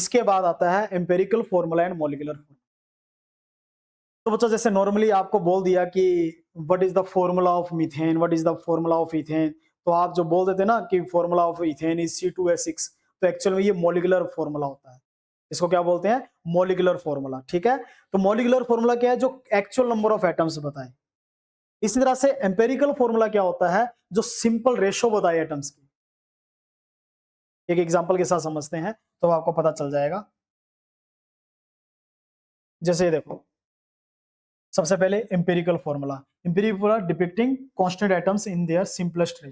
इसके बाद आता है empirical formula and molecular formula. तो बच्चा जैसे नॉर्मली आपको बोल दिया कि what is the formula of methane, what is the formula of ethane, तो आप जो बोल देते ना कि formula of ethane is C2H6, तो एक्चुअल में ये मॉलिक्यूलर फॉर्मूला होता है। इसको क्या बोलते हैं? Molecular formula. ठीक है, तो मॉलिक्यूलर फॉर्मूला क्या है? जो एक्चुअल नंबर ऑफ एटम्स बताए। इसी तरह से एम्पेरिकल फॉर्मूला क्या होता है? जो सिंपल रेशो बताए एटम्स की। एक एग्जांपल के साथ समझते हैं तो आपको पता चल जाएगा। जैसे ये देखो, सबसे पहले empirical formula, depicting constant atoms in their simplest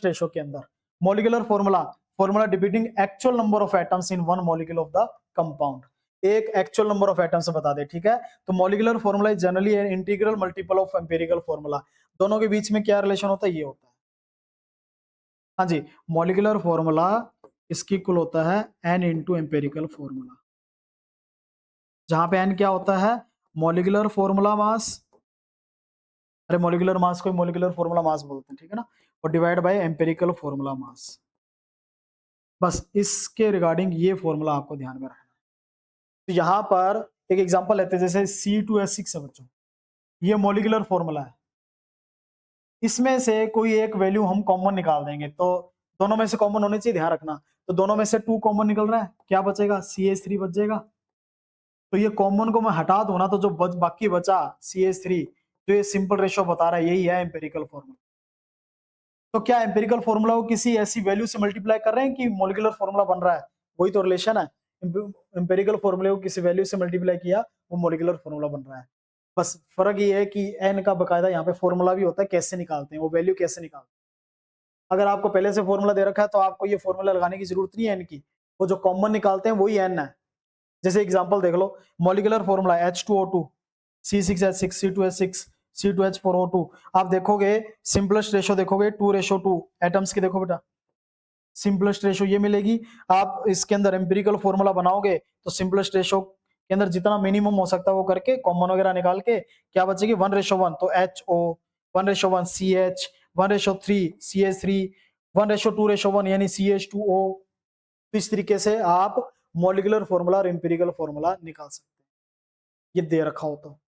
ratio के अंदर। Molecular formula depicting actual number of atoms in one molecule of the compound. एक एक्चुअल नंबर ऑफ एटम्स बता दे। ठीक है, तो molecular formula is generally an integral multiple of empirical formula. दोनों के बीच में क्या रिलेशन होता है? ये होता है। हाँ जी, मॉलिक्यूलर फॉर्मूला इसकी इक्वल होता है एन इंटू एम्पेरिकल फॉर्मूला, जहां पे एन क्या होता है? मॉलिक्यूलर फॉर्मूला मास, अरे मॉलिक्यूलर मास को मॉलिक्यूलर फॉर्मूला मास बोलते हैं, ठीक है ना, और divide by empirical formula mass. बस इसके रिगार्डिंग ये फॉर्मूला आपको ध्यान में रखना है। तो यहाँ पर एक एग्जांपल लेते हैं, जैसे C2H6 है बच्चों, ये मॉलिक्यूलर फॉर्मूला है। इसमें से कोई एक वैल्यू हम कॉमन निकाल देंगे, तो दोनों में से कॉमन होने चाहिए, ध्यान रखना। तो दोनों में से 2 कॉमन निकल रहा है, क्या बचेगा? CH3 बच जाएगा। तो ये कॉमन को मैं हटा दूं ना, तो जो बाकी बचा CH3, तो ये सिंपल रेशो बता रहा है, यही है एम्पेरिकल फॉर्मूला। तो क्या एम्पेरिकल फॉर्मूला को किसी ऐसी वैल्यू से मल्टीप्लाई कर रहे हैं कि मॉलिक्यूलर फॉर्मूला बन रहा है? वही तो रिलेशन है। एम्पेरिकल फॉर्मूले को किसी वैल्यू से मल्टीप्लाई किया, वो मॉलिक्यूलर फॉर्मूला बन रहा है। बस फर्क ये है कि एन का बकायदा यहाँ पे फॉर्मूला भी होता है, कैसे निकालते हैं वो वैल्यू, कैसे निकालते हैं। अगर आपको पहले से फॉर्मूला दे रखा है तो आपको ये फॉर्मूला लगाने की जरूरत नहीं है एन की, वो जो कॉमन निकालते हैं वही एन है। जैसे एग्जांपल देख लो, molecular formula H2O2, C6H6, C2H6, C2H4O2। आप देखोगे सिंपलेस्ट रेशो, देखोगे 2:2 एटम्स की, देखो बेटा सिंपलेस्ट रेशो ये मिलेगी। आप इसके अंदर एम्पिरिकल फॉर्मूला बनाओगे तो सिंपलेस्ट रेशो के अंदर जितना मिनिमम हो सकता है वो करके कॉमन वगैरह निकाल के क्या बचेगी? 1:1, तो HO, 1:1 CH, 1:3 CH3, 1:2:1 यानी CH2O। तो इस तरीके से आप मॉलिक्यूलर फॉर्मूला और एम्पिरिकल फॉर्मूला निकाल सकते हैं, ये दे रखा हो तो।